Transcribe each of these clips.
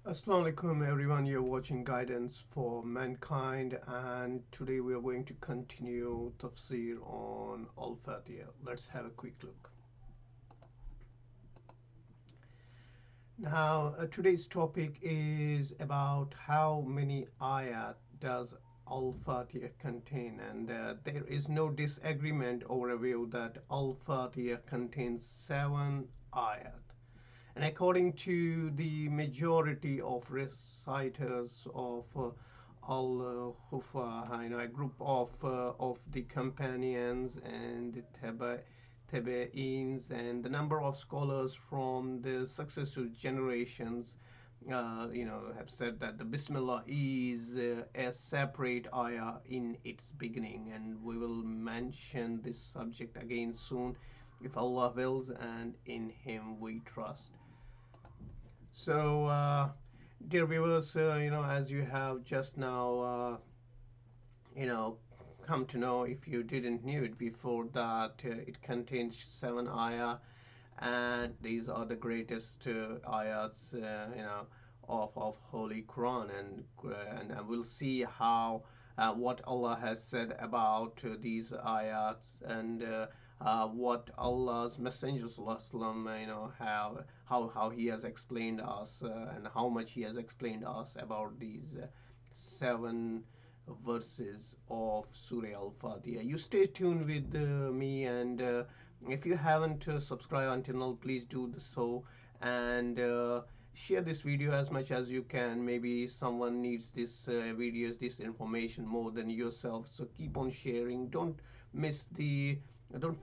Assalamu alaikum everyone, you're watching Guidance for Mankind, and today we are going to continue tafsir on Al Fatihah. Let's have a quick look. Now, today's topic is about how many ayat does Al Fatihah contain, and there is no disagreement over a view that Al Fatihah contains 7 ayat. And according to the majority of reciters of Al Hufa, a group of the companions and the Tabe'ins, and the number of scholars from the successive generations, have said that the Bismillah is a separate ayah in its beginning, and we will mention this subject again soon, if Allah wills, and in Him we trust. So, dear viewers, as you have just now, you know, come to know, if you didn't knew it before, that it contains 7 ayah, and these are the greatest ayats, of Holy Quran, and we'll see how what Allah has said about these ayats, and what Allah's Messenger Sallallahu have how he has explained us, and how much he has explained us about these 7 verses of Surah Al Fatihah. You stay tuned with me, and if you haven't subscribed until now, please do so, and share this video as much as you can. Maybe someone needs this videos, this information more than yourself, so keep on sharing. Don't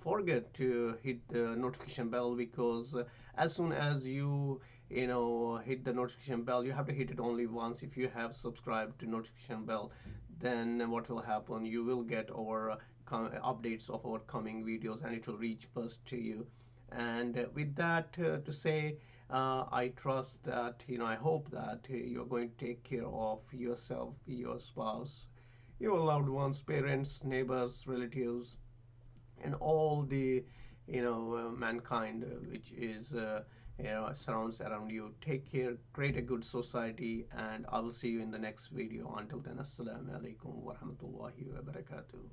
forget to hit the notification bell, because as soon as you hit the notification bell, you have to hit it only once. If you have subscribed to notification bell, then what will happen, you will get our updates of our coming videos, and it will reach first to you. And with that, to say, I trust that, I hope that you're going to take care of yourself, your spouse, your loved ones, parents, neighbors, relatives, and all the mankind, which is surrounds around you. Take care, create a good society, and I will see you in the next video. Until then, assalamu alaikum wa rahmatullahi wa barakatuh.